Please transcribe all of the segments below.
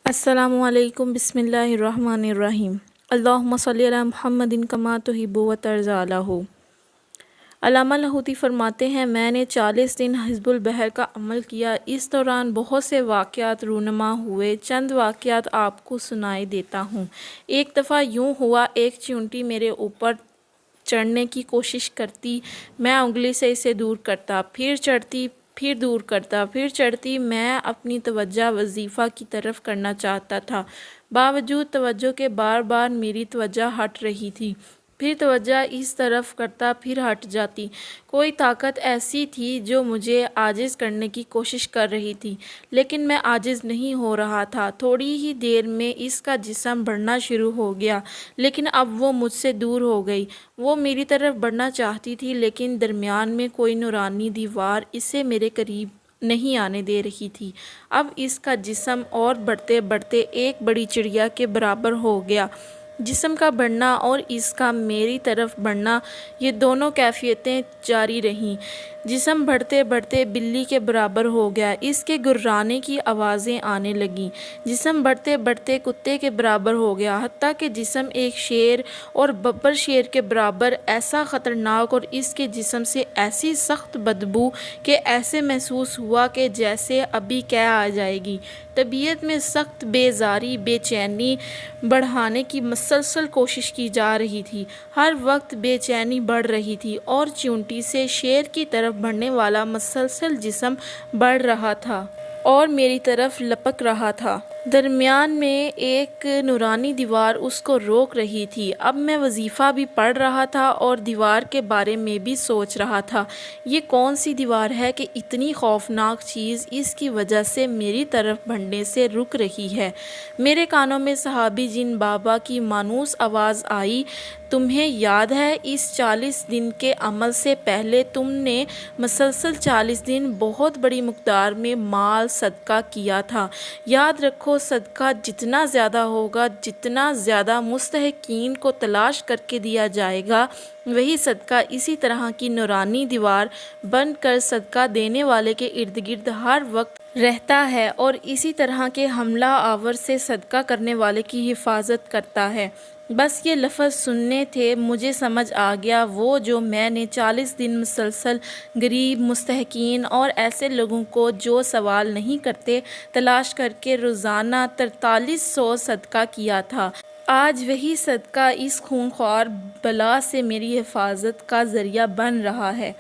السلام علیکم، بسم اللہ الرحمن الرحیم۔ اللہم صلی علی محمد کما تحب و ترضی عنہ۔ علامہ لاہوتی فرماتے ہیں، میں نے 40 دن حزب البحر کا عمل کیا۔ اس دوران بہت سے واقعات رونما ہوئے۔ چند واقعات آپ کو سنائے دیتا ہوں۔ ایک دفعہ یوں ہوا، ایک چیونٹی میرے اوپر چڑھنے کی کوشش کرتی، میں انگلی سے اسے دور کرتا، پھر چڑھتی، پھر دور کرتا، پھر چڑھتی۔ میں اپنی توجہ وظیفہ کی طرف کرنا چاہتا تھا، باوجود توجہ کے بار بار میری توجہ ہٹ رہی تھی، پھر توجہ اس طرف کرتا، پھر ہٹ جاتی۔ کوئی طاقت ایسی تھی جو مجھے عاجز کرنے کی کوشش کر رہی تھی، لیکن میں عاجز نہیں ہو رہا تھا۔ تھوڑی ہی دیر میں اس کا جسم بڑھنا شروع ہو گیا، لیکن اب وہ مجھ سے دور ہو گئی۔ وہ میری طرف بڑھنا چاہتی تھی، لیکن درمیان میں کوئی نورانی دیوار اسے میرے قریب نہیں آنے دے رہی تھی۔ اب اس کا جسم اور بڑھتے بڑھتے ایک بڑی چڑیا کے برابر ہو گیا۔ جسم کا بڑھنا اور اس کا میری طرف بڑھنا، یہ دونوں کیفیتیں جاری رہیں۔ جسم بڑھتے بڑھتے بلی کے برابر ہو گیا، اس کے گررانے کی آوازیں آنے لگیں۔ جسم بڑھتے بڑھتے کتے کے برابر ہو گیا، حتیٰ کہ جسم ایک شیر اور ببر شیر کے برابر۔ ایسا خطرناک اور اس کے جسم سے ایسی سخت بدبو کہ ایسے محسوس ہوا کہ جیسے ابھی قے آ جائے گی۔ طبیعت میں سخت بیزاری، بے چینی بڑھانے کی مسلسل کوشش کی جا رہی تھی۔ ہر وقت بے چینی بڑھ رہی تھی، اور چیونٹی سے شیر کی طرف بڑھنے والا مسلسل جسم بڑھ رہا تھا اور میری طرف لپک رہا تھا۔ درمیان میں ایک نورانی دیوار اس کو روک رہی تھی۔ اب میں وظیفہ بھی پڑھ رہا تھا اور دیوار کے بارے میں بھی سوچ رہا تھا۔ یہ کون سی دیوار ہے کہ اتنی خوفناک چیز اس کی وجہ سے میری طرف بڑھنے سے رک رہی ہے؟ میرے کانوں میں صحابی جن بابا کی مانوس آواز آئی، تمہیں یاد ہے اس 40 دن کے عمل سے پہلے تم نے مسلسل 40 دن بہت بڑی مقدار میں مال صدقہ کیا تھا؟ یاد رکھو، صدقہ جتنا زیادہ ہوگا، جتنا زیادہ مستحقین کو تلاش کر کے دیا جائے گا، وہی صدقہ اسی طرح کی نورانی دیوار بن کر صدقہ دینے والے کے ارد گرد ہر وقت رہتا ہے، اور اسی طرح کے حملہ آور سے صدقہ کرنے والے کی حفاظت کرتا ہے۔ بس یہ لفظ سننے تھے، مجھے سمجھ آ گیا، وہ جو میں نے 40 دن مسلسل غریب، مستحقین اور ایسے لوگوں کو جو سوال نہیں کرتے تلاش کر کے روزانہ 4300 صدقہ کیا تھا۔ آج وہی صدقہ اس خونخوار بلا سے میری حفاظت کا ذریعہ بن رہا ہے۔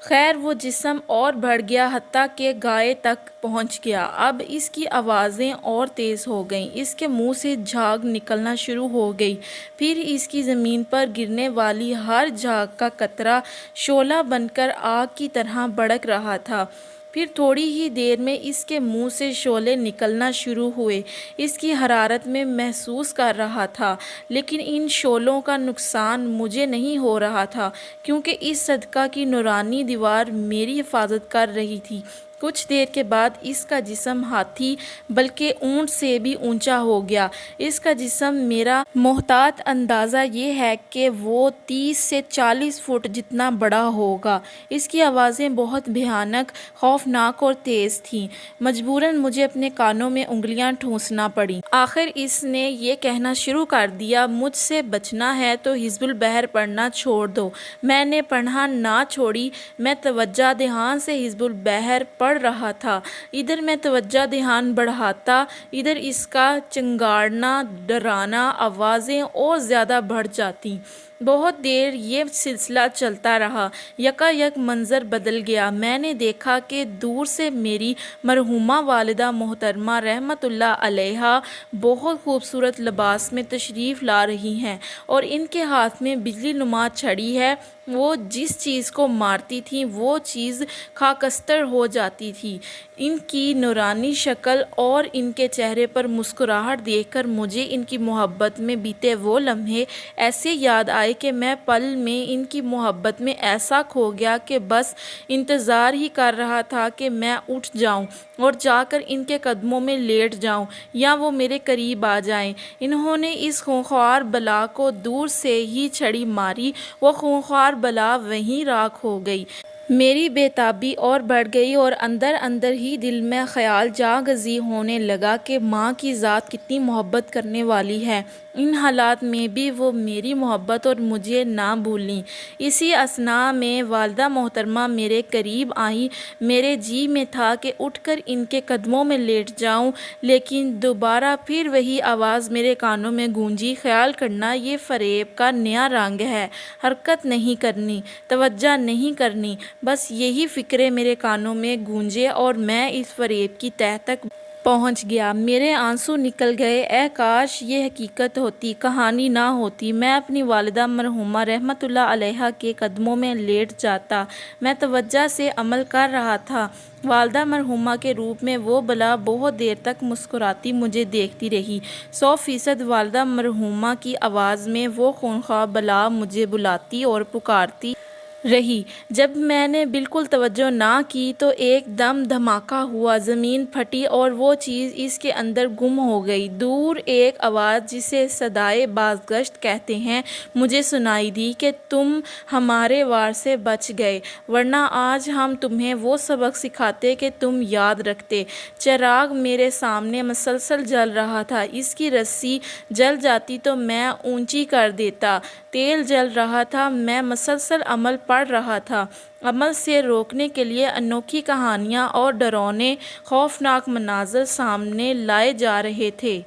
خیر، وہ جسم اور بڑھ گیا، حتیٰ کہ گائے تک پہنچ گیا۔ اب اس کی آوازیں اور تیز ہو گئیں، اس کے منہ سے جھاگ نکلنا شروع ہو گئی، پھر اس کی زمین پر گرنے والی ہر جھاگ کا قطرہ شعلہ بن کر آگ کی طرح بھڑک رہا تھا۔ پھر تھوڑی ہی دیر میں اس کے منہ سے شعلے نکلنا شروع ہوئے۔ اس کی حرارت میں محسوس کر رہا تھا، لیکن ان شعلوں کا نقصان مجھے نہیں ہو رہا تھا، کیونکہ اس صدقہ کی نورانی دیوار میری حفاظت کر رہی تھی۔ کچھ دیر کے بعد اس کا جسم ہاتھی بلکہ اونٹ سے بھی اونچا ہو گیا۔ اس کا جسم، میرا محتاط اندازہ یہ ہے کہ وہ 30 سے 40 فٹ جتنا بڑا ہوگا۔ اس کی آوازیں بہت بھیانک، خوفناک اور تیز تھیں۔ مجبوراً مجھے اپنے کانوں میں انگلیاں ٹھونسنا پڑیں۔ آخر اس نے یہ کہنا شروع کر دیا، مجھ سے بچنا ہے تو حزب البحر پڑھنا چھوڑ دو۔ میں نے پڑھنا نہ چھوڑی، میں توجہ دھیان سے حزب البحر پڑھ رہا تھا۔ ادھر میں توجہ دھیان بڑھاتا، ادھر اس کا چنگاڑنا، ڈرانا آوازیں اور زیادہ بڑھ جاتی۔ بہت دیر یہ سلسلہ چلتا رہا۔ یکایک منظر بدل گیا۔ میں نے دیکھا کہ دور سے میری مرحومہ والدہ محترمہ رحمۃ اللہ علیہا بہت خوبصورت لباس میں تشریف لا رہی ہیں، اور ان کے ہاتھ میں بجلی نما چھڑی ہے۔ وہ جس چیز کو مارتی تھیں وہ چیز خاکستر ہو جاتی تھی۔ ان کی نورانی شکل اور ان کے چہرے پر مسکراہٹ دیکھ کر مجھے ان کی محبت میں بیتے وہ لمحے ایسے یاد آئے کہ میں پل میں ان کی محبت میں ایسا کھو گیا کہ بس انتظار ہی کر رہا تھا کہ میں اٹھ جاؤں اور جا کر ان کے قدموں میں لیٹ جاؤں، یا وہ میرے قریب آ جائیں۔ انہوں نے اس خونخوار بلا کو دور سے ہی چھڑی ماری، وہ خونخوار بلا وہیں راکھ ہو گئی۔ میری بےتابی اور بڑھ گئی اور اندر اندر ہی دل میں خیال جاگزی ہونے لگا کہ ماں کی ذات کتنی محبت کرنے والی ہے، ان حالات میں بھی وہ میری محبت اور مجھے نہ بھولیں۔ اسی اثناء میں والدہ محترمہ میرے قریب آئیں۔ میرے جی میں تھا کہ اٹھ کر ان کے قدموں میں لیٹ جاؤں، لیکن دوبارہ پھر وہی آواز میرے کانوں میں گونجی، خیال کرنا یہ فریب کا نیا رنگ ہے، حرکت نہیں کرنی، توجہ نہیں کرنی۔ بس یہی فکرے میرے کانوں میں گونجے اور میں اس فریب کی تہہ تک پہنچ گیا۔ میرے آنسو نکل گئے۔ اے کاش یہ حقیقت ہوتی، کہانی نہ ہوتی۔ میں اپنی والدہ مرحومہ رحمۃ اللہ علیہا کے قدموں میں لیٹ جاتا۔ میں توجہ سے عمل کر رہا تھا۔ والدہ مرحومہ کے روپ میں وہ بلا بہت دیر تک مسکراتی مجھے دیکھتی رہی۔ 100% والدہ مرحومہ کی آواز میں وہ خونخوار بلا مجھے بلاتی اور پکارتی رہی۔ جب میں نے بالکل توجہ نہ کی تو ایک دم دھماکہ ہوا، زمین پھٹی اور وہ چیز اس کے اندر گم ہو گئی۔ دور ایک آواز جسے صدائے بازگشت کہتے ہیں مجھے سنائی دی کہ تم ہمارے وار سے بچ گئے، ورنہ آج ہم تمہیں وہ سبق سکھاتے کہ تم یاد رکھتے۔ چراغ میرے سامنے مسلسل جل رہا تھا، اس کی رسی جل جاتی تو میں اونچی کر دیتا۔ تیل جل رہا تھا، میں مسلسل عمل پڑھ رہا تھا۔ عمل سے روکنے کے لیے انوکھی کہانیاں اور ڈراؤنے خوفناک مناظر سامنے لائے جا رہے تھے۔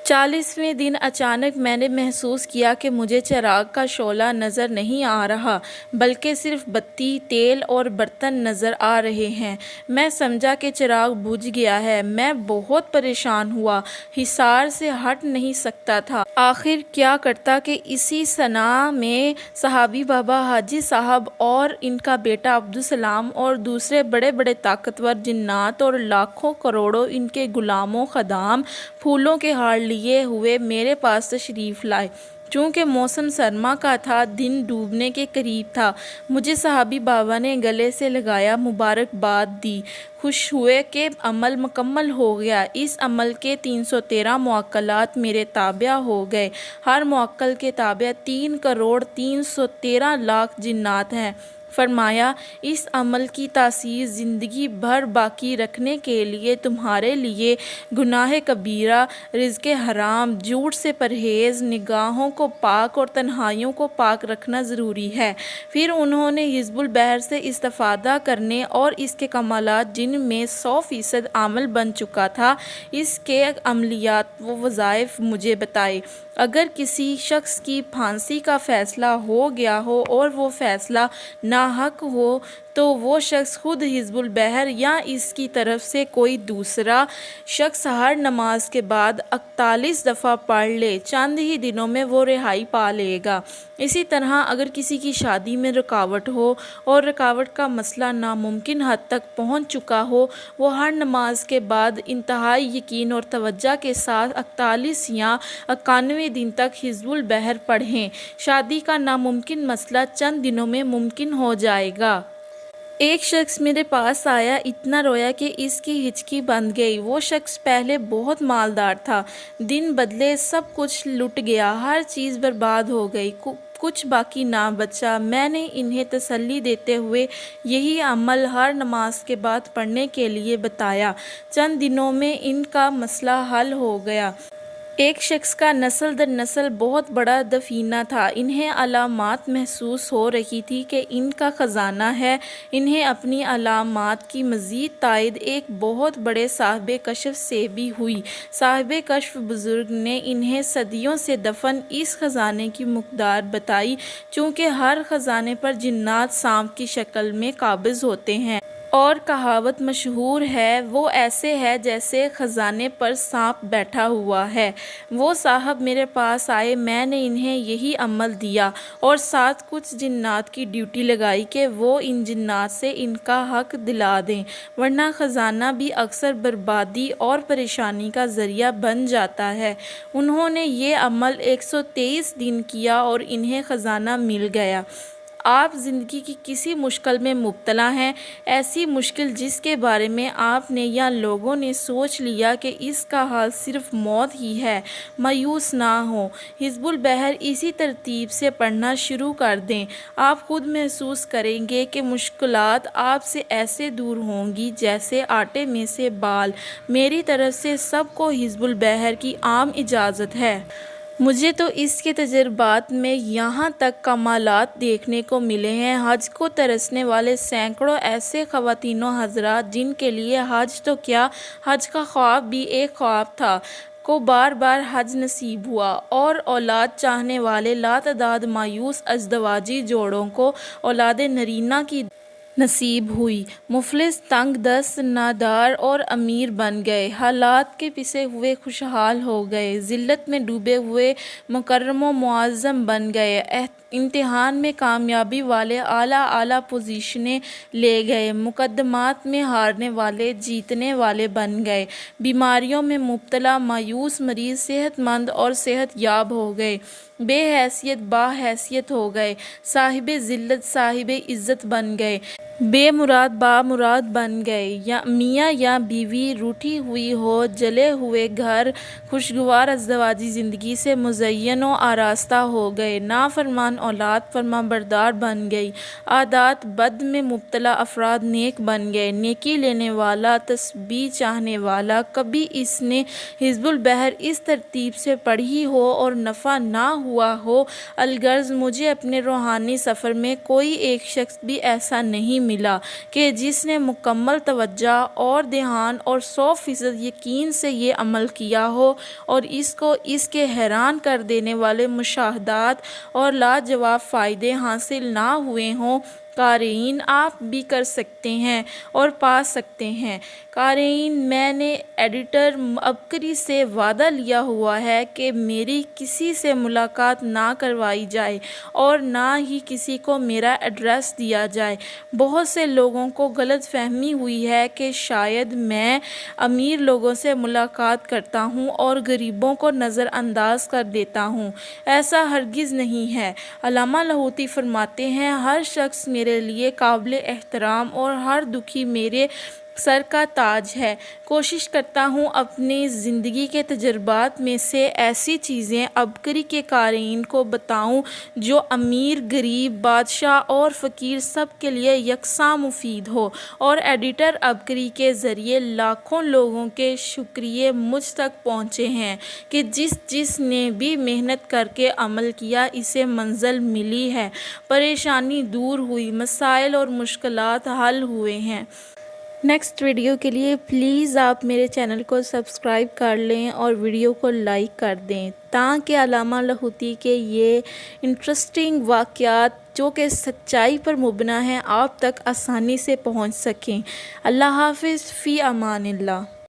40ویں دن اچانک میں نے محسوس کیا کہ مجھے چراغ کا شعلہ نظر نہیں آ رہا، بلکہ صرف بتی، تیل اور برتن نظر آ رہے ہیں۔ میں سمجھا کہ چراغ بجھ گیا ہے۔ میں بہت پریشان ہوا، حصار سے ہٹ نہیں سکتا تھا۔ آخر کیا کرتا کہ اسی صنع میں صحابی بابا حاجی صاحب اور ان کا بیٹا عبدالسلام اور دوسرے بڑے بڑے طاقتور جنات اور لاکھوں کروڑوں ان کے غلام و خدام پھولوں کے ہار لیے ہوئے میرے پاس تشریف لائے۔ چونکہ موسم سرما کا تھا، دن ڈوبنے کے قریب تھا، مجھے صحابی بابا نے گلے سے لگایا، مبارکباد دی، خوش ہوئے کہ عمل مکمل ہو گیا۔ اس عمل کے 313 موکلات میرے تابع ہو گئے۔ ہر موکل کے تابع 3,313,00,000 جنات ہیں۔ فرمایا، اس عمل کی تاثیر زندگی بھر باقی رکھنے کے لیے تمہارے لیے گناہ کبیرہ، رزق حرام، جھوٹ سے پرہیز، نگاہوں کو پاک اور تنہائیوں کو پاک رکھنا ضروری ہے۔ پھر انہوں نے حزب البحر سے استفادہ کرنے اور اس کے کمالات جن میں 100% عمل بن چکا تھا، اس کے عملیات و وظائف مجھے بتائے۔ اگر کسی شخص کی پھانسی کا فیصلہ ہو گیا ہو اور وہ فیصلہ ناحق ہو تو وہ شخص خود حزب البحر یا اس کی طرف سے کوئی دوسرا شخص ہر نماز کے بعد 41 دفعہ پڑھ لے، چند ہی دنوں میں وہ رہائی پا لے گا۔ اسی طرح اگر کسی کی شادی میں رکاوٹ ہو اور رکاوٹ کا مسئلہ ناممکن حد تک پہنچ چکا ہو، وہ ہر نماز کے بعد انتہائی یقین اور توجہ کے ساتھ 41 یا 91 دن تک حزب البحر پڑھیں، شادی کا ناممکن مسئلہ چند دنوں میں ممکن ہو جائے گا۔ ایک شخص میرے پاس آیا، اتنا رویا کہ اس کی ہچکی بند گئی۔ وہ شخص پہلے بہت مالدار تھا، دن بدلے سب کچھ لٹ گیا، ہر چیز برباد ہو گئی، کچھ باقی نہ بچا۔ میں نے انہیں تسلی دیتے ہوئے یہی عمل ہر نماز کے بعد پڑھنے کے لیے بتایا۔ چند دنوں میں ان کا مسئلہ حل ہو گیا۔ ایک شخص کا نسل در نسل بہت بڑا دفینہ تھا، انہیں علامات محسوس ہو رہی تھی کہ ان کا خزانہ ہے۔ انہیں اپنی علامات کی مزید تائید ایک بہت بڑے صاحب کشف سے بھی ہوئی۔ صاحب کشف بزرگ نے انہیں صدیوں سے دفن اس خزانے کی مقدار بتائی، چونکہ ہر خزانے پر جنات سانپ کی شکل میں قابض ہوتے ہیں۔ اور کہاوت مشہور ہے، وہ ایسے ہے جیسے خزانے پر سانپ بیٹھا ہوا ہے۔ وہ صاحب میرے پاس آئے، میں نے انہیں یہی عمل دیا اور ساتھ کچھ جنات کی ڈیوٹی لگائی کہ وہ ان جنات سے ان کا حق دلا دیں، ورنہ خزانہ بھی اکثر بربادی اور پریشانی کا ذریعہ بن جاتا ہے۔ انہوں نے یہ عمل 123 دن کیا اور انہیں خزانہ مل گیا۔ آپ زندگی کی کسی مشکل میں مبتلا ہیں، ایسی مشکل جس کے بارے میں آپ نے یا لوگوں نے سوچ لیا کہ اس کا حل صرف موت ہی ہے، مایوس نہ ہوں۔ حزب البحر اسی ترتیب سے پڑھنا شروع کر دیں۔ آپ خود محسوس کریں گے کہ مشکلات آپ سے ایسے دور ہوں گی جیسے آٹے میں سے بال۔ میری طرف سے سب کو حزب البحر کی عام اجازت ہے۔ مجھے تو اس کے تجربات میں یہاں تک کمالات دیکھنے کو ملے ہیں۔ حج کو ترسنے والے سینکڑوں ایسے خواتین و حضرات جن کے لیے حج تو کیا، حج کا خواب بھی ایک خواب تھا، کو بار بار حج نصیب ہوا، اور اولاد چاہنے والے لاتعداد مایوس ازدواجی جوڑوں کو اولاد نرینہ کی نصیب ہوئی۔ مفلس، تنگ دست، نادار اور امیر بن گئے، حالات کے پسے ہوئے خوشحال ہو گئے، ذلت میں ڈوبے ہوئے مکرم و معظم بن گئے، امتحان میں کامیابی والے اعلیٰ پوزیشنیں لے گئے، مقدمات میں ہارنے والے جیتنے والے بن گئے، بیماریوں میں مبتلا مایوس مریض صحت مند اور صحت یاب ہو گئے، بے حیثیت باحیثیت ہو گئے، صاحب ذلت صاحب عزت بن گئے، بے مراد بامراد بن گئے، یا میاں یا بیوی روٹھی ہوئی ہو، جلے ہوئے گھر خوشگوار ازدواجی زندگی سے مزین و آراستہ ہو گئے، نافرمان اولاد فرمانبردار بن گئی، عادات بد میں مبتلا افراد نیک بن گئے، نیکی لینے والا تسبیح چاہنے والا۔ کبھی اس نے حزب البحر اس ترتیب سے پڑھی ہو اور نفع نہ ہوا ہو، الغرض مجھے اپنے روحانی سفر میں کوئی ایک شخص بھی ایسا نہیں ملا کہ جس نے مکمل توجہ اور دھیان اور 100% یقین سے یہ عمل کیا ہو اور اس کو اس کے حیران کر دینے والے مشاہدات اور لاجواب فائدے حاصل نہ ہوئے ہوں۔ قارئین، آپ بھی کر سکتے ہیں اور پا سکتے ہیں۔ قارئین، میں نے ایڈیٹر عبقری سے وعدہ لیا ہوا ہے کہ میری کسی سے ملاقات نہ کروائی جائے اور نہ ہی کسی کو میرا ایڈریس دیا جائے۔ بہت سے لوگوں کو غلط فہمی ہوئی ہے کہ شاید میں امیر لوگوں سے ملاقات کرتا ہوں اور غریبوں کو نظر انداز کر دیتا ہوں، ایسا ہرگز نہیں ہے۔ علامہ لاہوتی فرماتے ہیں، ہر شخص میرے لیے قابل احترام اور ہر دکھی میرے سر کا تاج ہے۔ کوشش کرتا ہوں اپنی زندگی کے تجربات میں سے ایسی چیزیں عبقری کے قارئین کو بتاؤں جو امیر، غریب، بادشاہ اور فقیر سب کے لیے یکساں مفید ہو، اور ایڈیٹر عبقری کے ذریعے لاکھوں لوگوں کے شکریے مجھ تک پہنچے ہیں کہ جس نے بھی محنت کر کے عمل کیا اسے منزل ملی ہے، پریشانی دور ہوئی، مسائل اور مشکلات حل ہوئے ہیں۔ نیکسٹ ویڈیو کے لیے پلیز آپ میرے چینل کو سبسکرائب کر لیں اور ویڈیو کو لائک کر دیں تاکہ علامہ لاہوتی کے یہ انٹرسٹنگ واقعات جو کہ سچائی پر مبنی ہیں آپ تک آسانی سے پہنچ سکیں۔ اللہ حافظ، فی امان اللہ۔